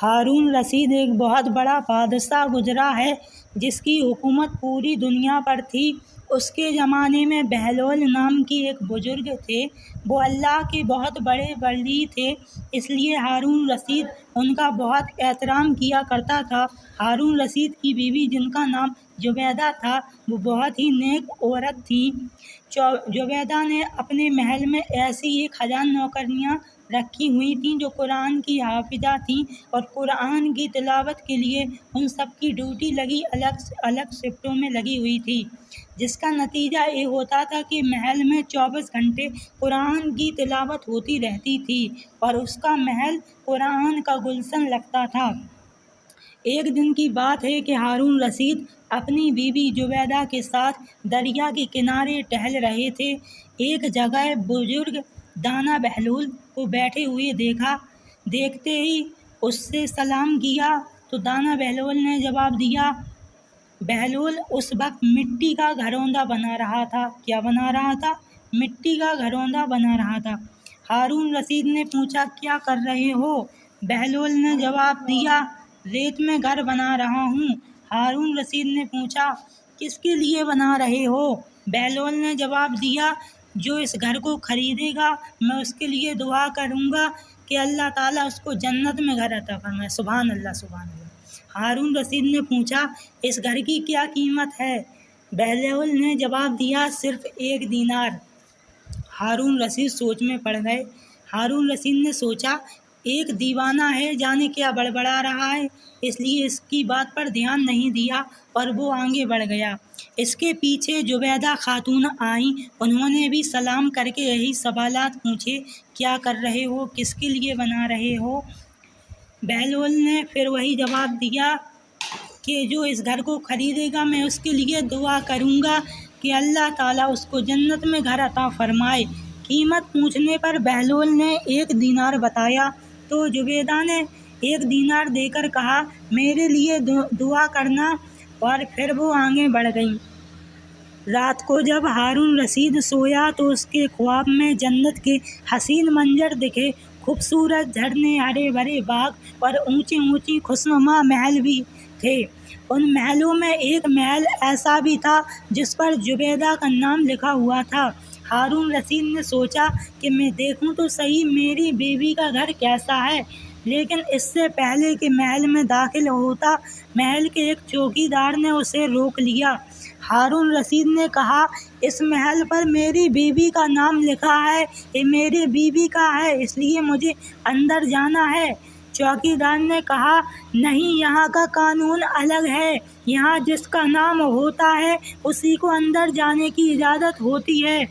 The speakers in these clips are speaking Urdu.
ہارون رشید ایک بہت بڑا بادشاہ گزرا ہے جس کی حکومت پوری دنیا پر تھی۔ اس کے زمانے میں بہلول نام کی ایک بزرگ تھے۔ وہ اللہ کے بہت بڑے ولی تھے، اس لیے ہارون رشید ان کا بہت احترام کیا کرتا تھا۔ ہارون رشید کی بیوی جن کا نام زبیدہ تھا وہ بہت ہی نیک عورت تھیں۔ زبیدہ نے اپنے محل میں ایسی 1000 نوکرانیاں رکھی ہوئی تھیں جو قرآن کی حافظہ تھیں اور قرآن کی تلاوت کے لیے ان سب کی ڈیوٹی الگ شفٹوں میں لگی ہوئی تھی، جس کا نتیجہ یہ ہوتا تھا کہ محل میں 24 گھنٹے قرآن کی تلاوت ہوتی رہتی تھی اور اس کا محل قرآن کا گلشن لگتا تھا۔ ایک دن کی بات ہے کہ ہارون رشید اپنی بیوی زبیدہ کے ساتھ دریا کے کنارے ٹہل رہے تھے۔ ایک جگہ بزرگ دانا بہلول کو بیٹھے ہوئے دیکھا۔ دیکھتے ہی اس سے سلام کیا تو دانا بہلول نے جواب دیا۔ بہلول اس وقت مٹی کا گھروندا بنا رہا تھا۔ کیا بنا رہا تھا؟ مٹی کا گھروندا بنا رہا تھا۔ ہارون رشید نے پوچھا، کیا کر رہے ہو؟ بہلول نے جواب دیا، ریت میں گھر بنا رہا ہوں۔ ہارون رشید نے پوچھا، کس کے لیے بنا رہے ہو؟ بہلول نے جواب دیا، جو اس گھر کو خریدے گا میں اس کے لیے دعا کروں گا کہ اللہ تعالیٰ اس کو جنت میں گھر عطا فرمائے۔ سبحان اللہ، سبحان اللہ۔ ہارون رشید نے پوچھا، اس گھر کی کیا قیمت ہے؟ بہلول نے جواب دیا، صرف 1 دینار۔ ہارون رشید سوچ میں پڑ گئے۔ ہارون رشید نے سوچا، ایک دیوانہ ہے، جانے کیا بڑبڑا رہا ہے، اس لیے اس کی بات پر دھیان نہیں دیا اور وہ آگے بڑھ گیا۔ اس کے پیچھے زبیدہ خاتون آئیں، انہوں نے بھی سلام کر کے یہی سوالات پوچھے، کیا کر رہے ہو، کس کے لیے بنا رہے ہو؟ بہلول نے پھر وہی جواب دیا کہ جو اس گھر کو خریدے گا میں اس کے لیے دعا کروں گا کہ اللہ تعالیٰ اس کو جنت میں گھر عطا فرمائے۔ قیمت پوچھنے پر بہلول نے 1 دینار بتایا تو زبیدہ نے 1 دینار دے کر کہا، میرے لیے دعا کرنا، اور پھر وہ آگے بڑھ گئیں۔ رات کو جب ہارون رشید سویا تو اس کے خواب میں جنت کے حسین منظر دکھے۔ خوبصورت جھرنے، ہرے بھرے باغ اور اونچے اونچے خوشنما محل بھی تھے۔ ان محلوں میں ایک محل ایسا بھی تھا جس پر زبیدہ کا نام لکھا ہوا تھا۔ ہارون رشید نے سوچا کہ میں دیکھوں تو صحیح میری بیوی کا گھر کیسا ہے، لیکن اس سے پہلے کہ محل میں داخل ہوتا محل کے ایک چوکیدار نے اسے روک لیا۔ ہارون رشید نے کہا، اس محل پر میری بیوی کا نام لکھا ہے، یہ میری بیوی کا ہے، اس لیے مجھے اندر جانا ہے۔ چوکیدار نے کہا، نہیں، یہاں کا قانون الگ ہے، یہاں جس کا نام ہوتا ہے اسی کو اندر جانے کی اجازت ہوتی ہے،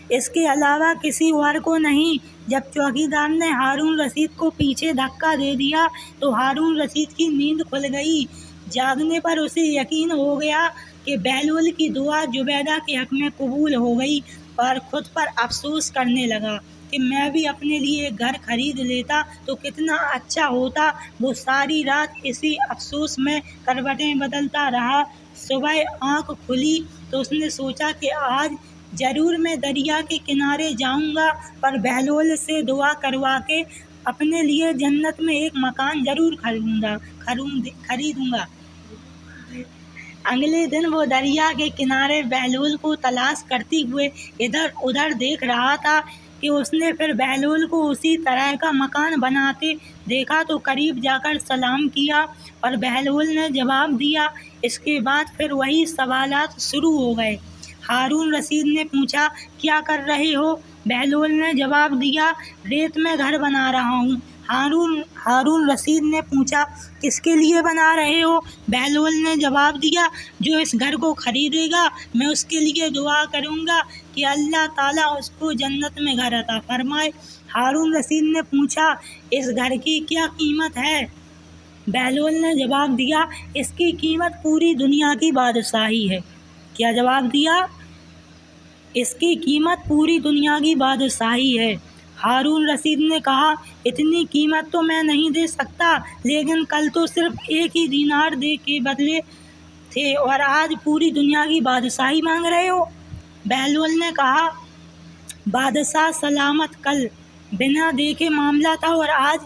اس کے علاوہ کسی اور کو نہیں۔ جب چوکیدار نے ہارون رشید کو پیچھے دھکا دے دیا تو ہارون رشید کی نیند کھل گئی۔ جاگنے پر اسے یقین ہو گیا کہ بہلول کی دعا زبیدہ کے حق میں قبول ہو گئی، اور خود پر افسوس کرنے لگا کہ میں بھی اپنے لیے ایک گھر خرید لیتا تو کتنا اچھا ہوتا۔ وہ ساری رات اسی افسوس میں کروٹیں بدلتا رہا۔ صبح آنکھ کھلی تو اس نے سوچا کہ آج ضرور میں دریا کے کنارے جاؤں گا اور بہلول سے دعا کروا کے اپنے لیے جنت میں ایک مکان ضرور خریدوں گا۔ اگلے دن وہ دریا کے کنارے بہلول کو تلاش کرتے ہوئے ادھر ادھر دیکھ رہا تھا کہ اس نے پھر بہلول کو اسی طرح کا مکان بناتے دیکھا تو قریب جا کر سلام کیا اور بہلول نے جواب دیا۔ اس کے بعد پھر وہی سوالات شروع ہو گئے۔ ہارون رشید نے پوچھا، کیا کر رہے ہو؟ بہلول نے جواب دیا، ریت میں گھر بنا رہا ہوں۔ ہارون رشید نے پوچھا، کس کے لیے بنا رہے ہو؟ بہلول نے جواب دیا، جو اس گھر کو خریدے گا میں اس کے لیے دعا کروں گا کہ اللہ تعالیٰ اس کو جنت میں گھر عطا فرمائے۔ ہارون رشید نے پوچھا، اس گھر کی کیا قیمت ہے؟ بہلول نے جواب دیا، اس کی قیمت پوری دنیا کی بادشاہی ہے۔ کیا جواب دیا؟ اس کی قیمت پوری دنیا کی بادشاہی ہے۔ ہارون رشید نے کہا، اتنی قیمت تو میں نہیں دے سکتا، لیکن کل تو صرف 1 ہی دینار دے کے بدلے تھے اور آج پوری دنیا کی بادشاہی مانگ رہے ہو۔ بہلول نے کہا، بادشاہ سلامت، کل بنا دیکھے معاملہ تھا اور آج